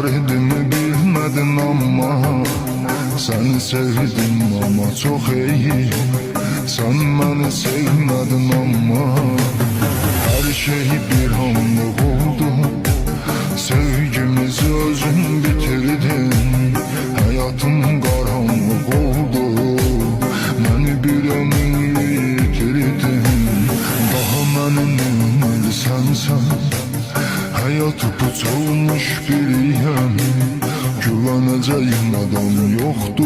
derdimi bilmedin ama seni sevdim ama çok iyi. Sen beni sevmedin ama her şey bir anlık oldu. Sevgimizi özün bitirdin. Hayatım karanlık oldu. Beni bir ömür yitirdin. Daha benim ümidi sensen. Hayatı puçulmuş biriyim. Güveneceğim adam yoktu.